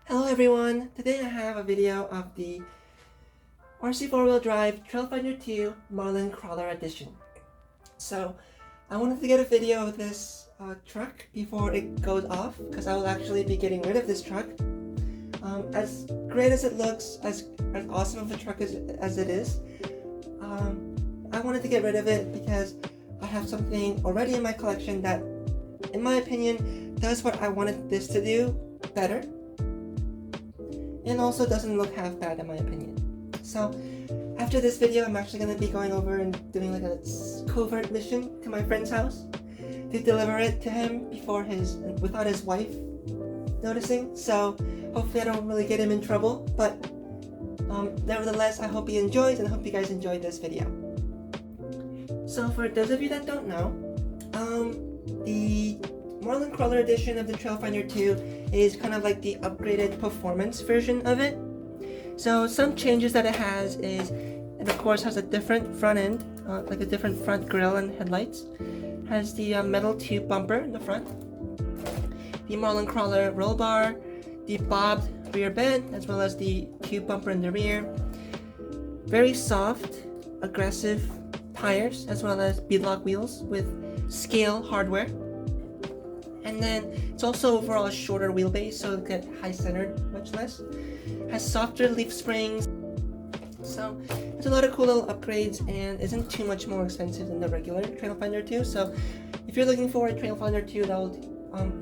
Hello everyone! Today I have a video of the RC4 drive Trailfinder 2 Marlin Crawler Edition. So I wanted to get a video of this truck before it goes off, because I will actually be getting rid of this truck. As great as it looks, as awesome of a truck as it is, I wanted to get rid of it because I have something already in my collection that, in my opinion, does what I wanted this to do better. And also doesn't look half bad in my opinion. So after this video, I'm actually going to be going over and doing like a covert mission to my friend's house to deliver it to him without his wife noticing. So hopefully I don't really get him in trouble, but nevertheless I hope he enjoys, and I hope you guys enjoyed this video. So for those of you that don't know, the Marlin Crawler edition of the Trailfinder 2 is kind of like the upgraded performance version of it. So some changes that it has is, it of course has a different front end, like a different front grille and headlights. Has the metal tube bumper in the front, the Marlin Crawler roll bar, the bobbed rear bed, as well as the tube bumper in the rear. Very soft, aggressive tires, as well as beadlock wheels with scale hardware. And then it's also overall a shorter wheelbase, so it get high-centered much less. Has softer leaf springs. So there's a lot of cool little upgrades and isn't too much more expensive than the regular Trailfinder 2. So if you're looking for a Trailfinder 2 that will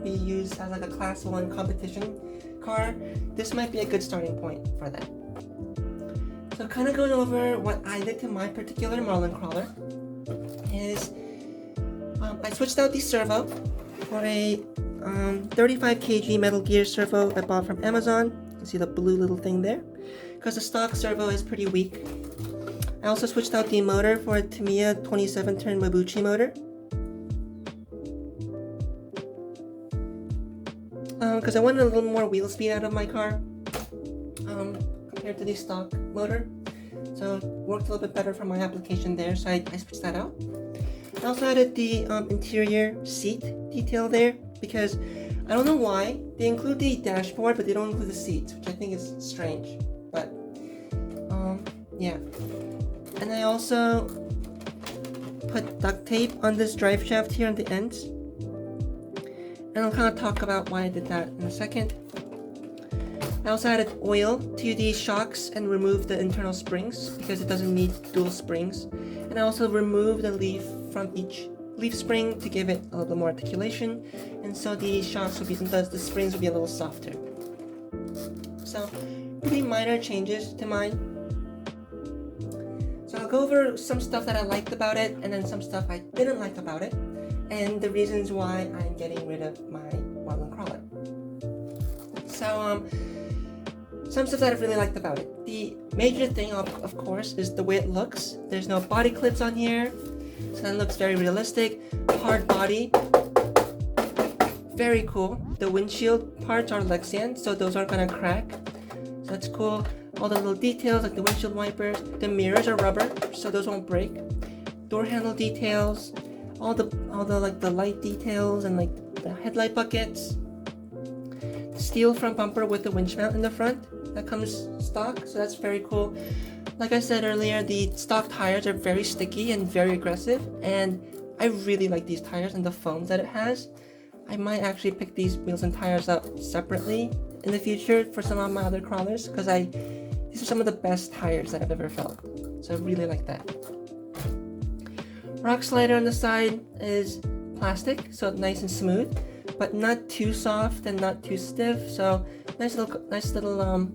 be used as like a class 1 competition car, this might be a good starting point for that. So kind of going over what I did to my particular Marlin Crawler is I switched out the servo for a 35 kg Metal Gear servo I bought from Amazon. You can see the blue little thing there, because the stock servo is pretty weak. I also switched out the motor for a Tamiya 27-turn Mabuchi motor, because I wanted a little more wheel speed out of my car compared to the stock motor. So it worked a little bit better for my application there, so I switched that out. I also added the interior seat detail there, because I don't know why they include the dashboard but they don't include the seats, which I think is strange, but yeah. And I also put duct tape on this drive shaft here on the ends, and I'll kind of talk about why I did that in a second. I also added oil to the shocks and removed the internal springs because it doesn't need dual springs. And I also removed the leaf from each leaf spring to give it a little bit more articulation, and so the shocks will be, the springs will be a little softer. So pretty minor changes to mine. So I'll go over some stuff that I liked about it, and then some stuff I didn't like about it, and the reasons why I'm getting rid of my Marlin Crawler. So some stuff that I really liked about it. The major thing, of course, is the way it looks. There's no body clips on here, so that looks very realistic. Hard body, very cool. The windshield parts are Lexian, so those aren't gonna crack. So that's cool. All the little details, like the windshield wipers. The mirrors are rubber, so those won't break. Door handle details, all the like the light details and like the headlight buckets. Steel front bumper with the winch mount in the front that comes stock, so that's very cool. Like I said earlier, the stock tires are very sticky and very aggressive, and I really like these tires and the foams that it has. I might actually pick these wheels and tires up separately in the future for some of my other crawlers, because these are some of the best tires that I've ever felt, so I really like that. Rock slider on the side is plastic, so it's nice and smooth, but not too soft and not too stiff. So nice little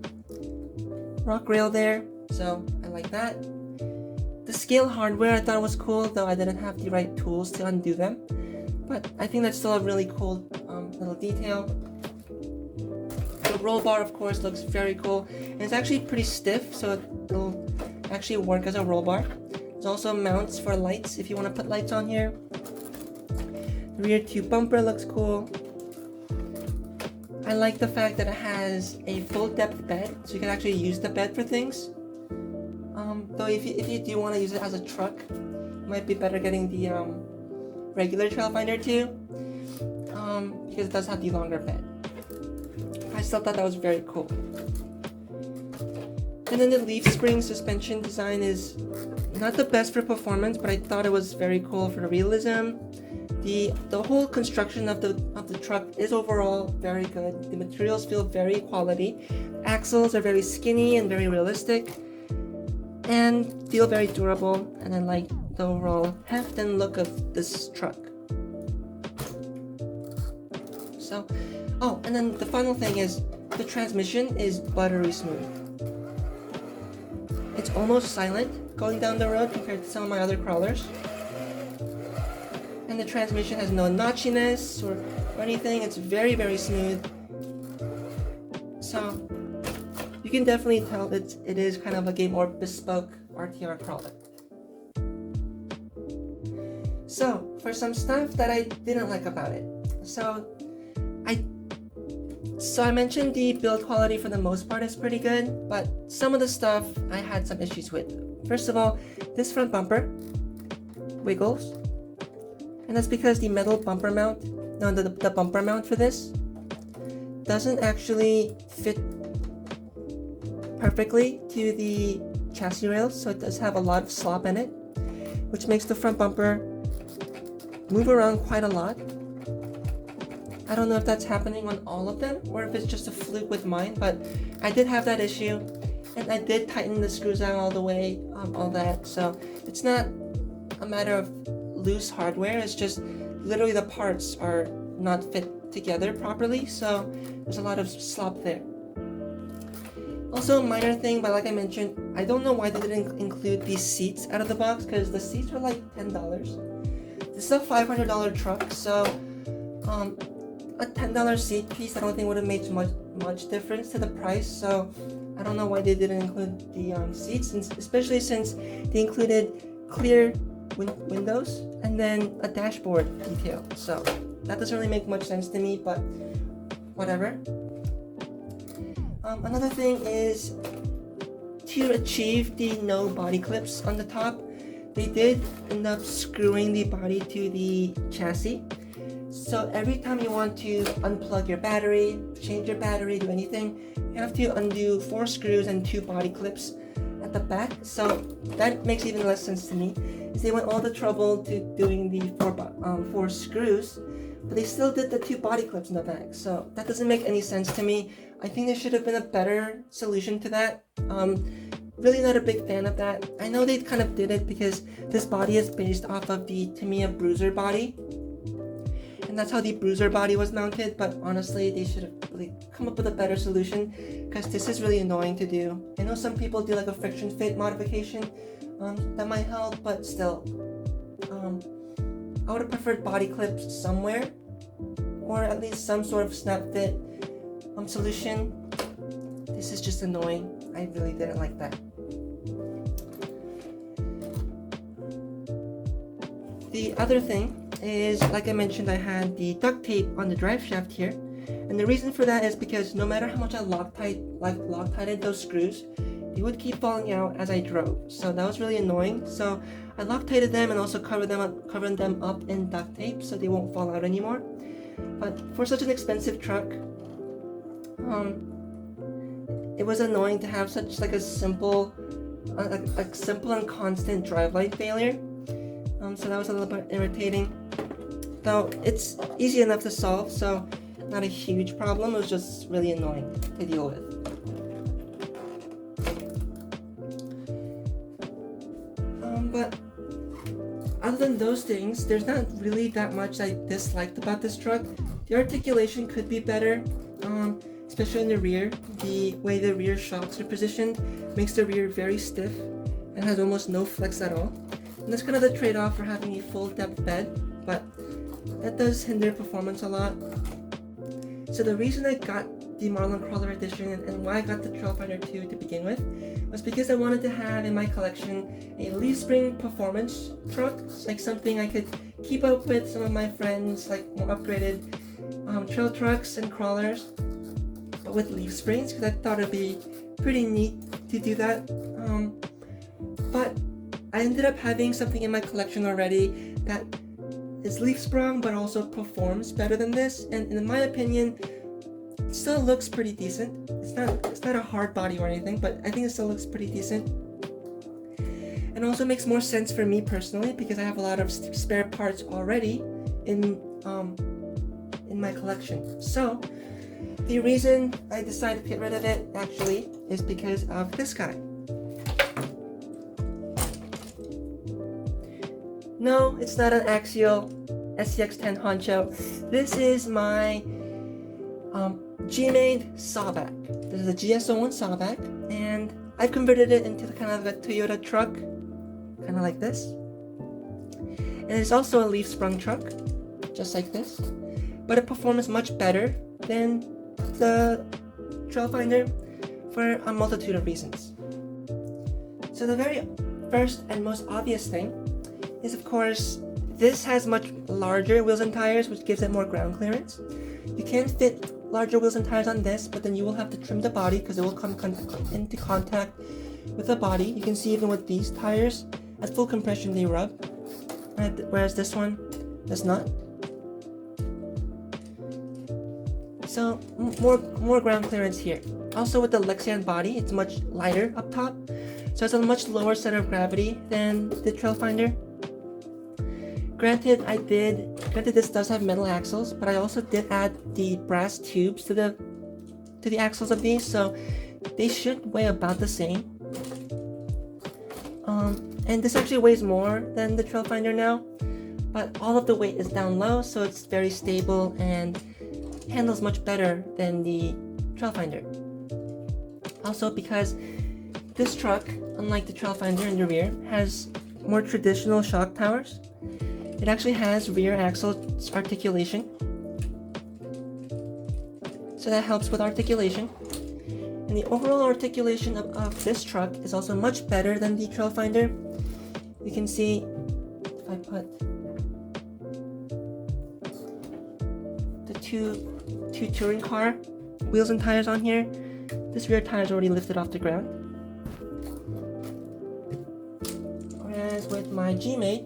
rock rail there. So I like that. The scale hardware I thought was cool, though I didn't have the right tools to undo them. But I think that's still a really cool little detail. The roll bar, of course, looks very cool, and it's actually pretty stiff, so it'll actually work as a roll bar. There's also mounts for lights if you want to put lights on here. The rear tube bumper looks cool. I like the fact that it has a full depth bed, so you can actually use the bed for things. Though if you do want to use it as a truck, it might be better getting the regular Trailfinder 2, because it does have the longer bed. still thought that was very cool. And then the leaf spring suspension design is not the best for performance, but I thought it was very cool for realism. The whole construction of the truck is overall very good. The materials feel very quality. Axles are very skinny and very realistic, and feel very durable. And I like the overall heft and look of this truck. So, oh, and then the final thing is the transmission is buttery smooth. It's almost silent going down the road compared to some of my other crawlers. And the transmission has no notchiness or anything. It's very, very smooth. So you can definitely tell that it is kind of like a more bespoke RTR crawler. So for some stuff that I didn't like about it. So I mentioned the build quality for the most part is pretty good, but some of the stuff I had some issues with. First of all, this front bumper wiggles. And that's because the metal bumper mount, the bumper mount for this doesn't actually fit perfectly to the chassis rails, so it does have a lot of slop in it, which makes the front bumper move around quite a lot. I don't know if that's happening on all of them or if it's just a fluke with mine, but I did have that issue, and I did tighten the screws out all the way, all that, so it's not a matter of loose hardware, it's just literally the parts are not fit together properly, so there's a lot of slop there. Also, a minor thing, but like I mentioned, I don't know why they didn't include these seats out of the box, because the seats were like $10. This is a $500 truck, so a $10 seat piece I don't think would have made much difference to the price, so I don't know why they didn't include the seats, especially since they included clear windows and then a dashboard detail, so that doesn't really make much sense to me, but whatever. Another thing is to achieve the no body clips on the top, they did end up screwing the body to the chassis, so every time you want to unplug your battery, change your battery, do anything, you have to undo 4 screws and 2 body clips at the back, so that makes even less sense to me. They went all the trouble to doing the 4 screws, but they still did the 2 body clips in the back, so that doesn't make any sense to me. I think there should have been a better solution to that. Really not a big fan of that. I know they kind of did it because this body is based off of the Tamiya Bruiser body, and that's how the Bruiser body was mounted, but honestly they should have really come up with a better solution, because this is really annoying to do. I know some people do like a friction fit modification, that might help, but still, I would have preferred body clips somewhere, or at least some sort of snap fit solution. This is just annoying. I really didn't like that. The other thing is, like I mentioned, I had the duct tape on the drive shaft here, and the reason for that is because no matter how much I Loctited those screws, they would keep falling out as I drove, so that was really annoying. So I Loctited them and also covered them up in duct tape so they won't fall out anymore. But for such an expensive truck, it was annoying to have such like a simple and constant driveline failure. So that was a little bit irritating. Though it's easy enough to solve, so not a huge problem. It was just really annoying to deal with. But other than those things, there's not really that much I disliked about this truck. The articulation could be better, especially in the rear. The way the rear shocks are positioned makes the rear very stiff and has almost no flex at all. And that's kind of the trade-off for having a full depth bed, but that does hinder performance a lot. So the reason I got the Marlin Crawler Edition and why I got the Trailfinder 2 to begin with was because I wanted to have in my collection a leaf spring performance truck, like something I could keep up with some of my friends, like more upgraded trail trucks and crawlers, but with leaf springs, because I thought it'd be pretty neat to do that. But I ended up having something in my collection already that is leaf sprung but also performs better than this, and in my opinion, It still looks pretty decent. It's not a hard body or anything, but I think it still looks pretty decent. And also makes more sense for me personally because I have a lot of spare parts already in my collection. So the reason I decided to get rid of it actually is because of this guy. No, it's not an Axial SCX-10 Honcho. This is my G-made sawback. This is a GS01 sawback, and I've converted it into kind of a Toyota truck, kind of like this. And it's also a leaf sprung truck, just like this, but it performs much better than the Trailfinder for a multitude of reasons. So the very first and most obvious thing is, of course, this has much larger wheels and tires, which gives it more ground clearance. You can fit larger wheels and tires on this, but then you will have to trim the body because it will come into contact with the body. You can see even with these tires, at full compression they rub, whereas this one does not. So more ground clearance here. Also with the Lexan body, it's much lighter up top, so it's a much lower center of gravity than the Trailfinder. Granted, this does have metal axles, but I also did add the brass tubes to the axles of these, so they should weigh about the same. And this actually weighs more than the Trailfinder now, but all of the weight is down low, so it's very stable and handles much better than the Trailfinder. Also because this truck, unlike the Trailfinder in the rear, has more traditional shock towers. It actually has rear axle articulation, so that helps with articulation. And the overall articulation of this truck is also much better than the Trailfinder. You can see, if I put the two touring car wheels and tires on here, this rear tire is already lifted off the ground. Whereas with my G-Mate,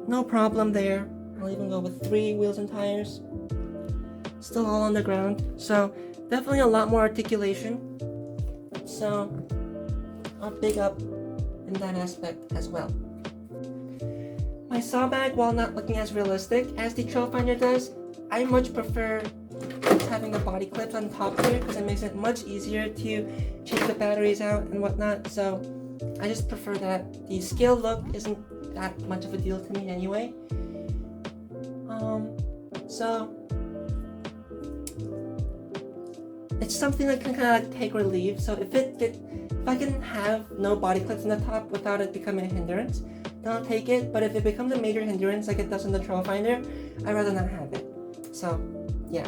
no problem there. I'll even go with 3 wheels and tires. Still all on the ground. So definitely a lot more articulation. So a big up in that aspect as well. My saw bag, while not looking as realistic as the Trailfinder does, I much prefer having the body clips on top here because it makes it much easier to change the batteries out and whatnot. So I just prefer that. The scale look isn't that much of a deal to me anyway. So it's something I can kind of like take or leave. So if I can have no body clips on the top without it becoming a hindrance, then I'll take it. But if it becomes a major hindrance like it does in the Trailfinder, I'd rather not have it. So yeah.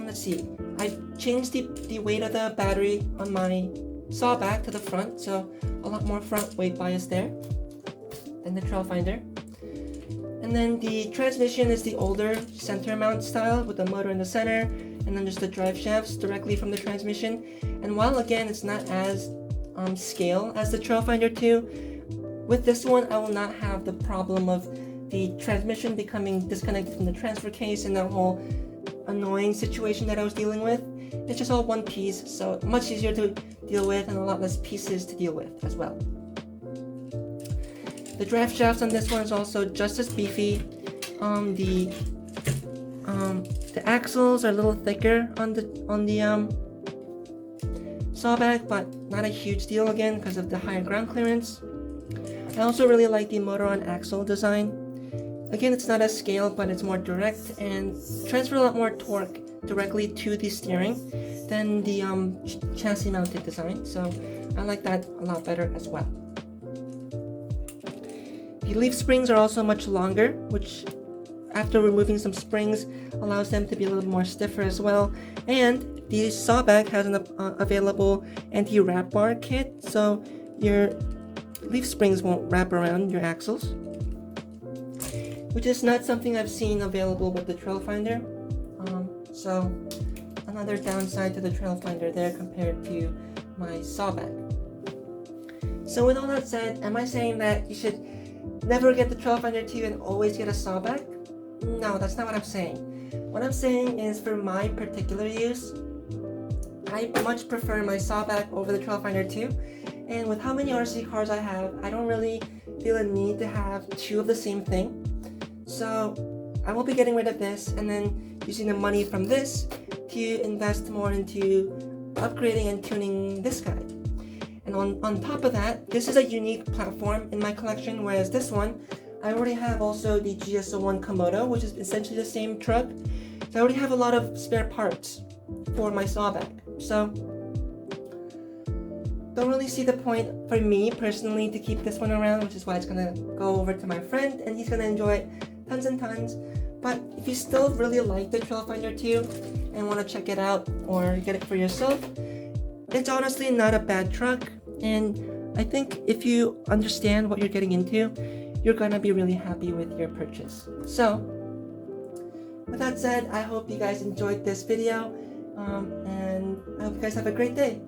Let's see. I changed the weight of the battery on my saw back to the front, so a lot more front weight bias there than the Trailfinder. And then the transmission is the older center mount style with the motor in the center, and then just the drive shafts directly from the transmission. And while again it's not as scale as the Trailfinder 2, with this one I will not have the problem of the transmission becoming disconnected from the transfer case and that whole annoying situation that I was dealing with. It's just all one piece, so much easier to deal with and a lot less pieces to deal with as well. The drive shafts on this one is also just as beefy. The axles are a little thicker on the sawback, but not a huge deal again because of the higher ground clearance. I also really like the motor on axle design. Again, it's not as scale, but it's more direct and transfer a lot more torque directly to the steering than the chassis mounted design, so I like that a lot better as well. The leaf springs are also much longer, which after removing some springs allows them to be a little more stiffer as well. And the sawback has an available anti-wrap bar kit, so your leaf springs won't wrap around your axles, which is not something I've seen available with the Trailfinder. So another downside to the Trailfinder there compared to my sawback. So with all that said, am I saying that you should never get the Trailfinder 2 and always get a sawback? No, that's not what I'm saying. What I'm saying is for my particular use, I much prefer my sawback over the Trailfinder 2. And with how many RC cars I have, I don't really feel a need to have two of the same thing. So I will be getting rid of this and then using the money from this to invest more into upgrading and tuning this guy. And on top of that, this is a unique platform in my collection, whereas this one, I already have also the GS01 Komodo, which is essentially the same truck. So I already have a lot of spare parts for my sawback. So don't really see the point for me personally to keep this one around, which is why it's gonna go over to my friend and he's gonna enjoy it tons and tons. But if you still really like the Trailfinder 2 and want to check it out or get it for yourself, it's honestly not a bad truck, and I think if you understand what you're getting into, you're gonna be really happy with your purchase. So with that said, I hope you guys enjoyed this video, and I hope you guys have a great day.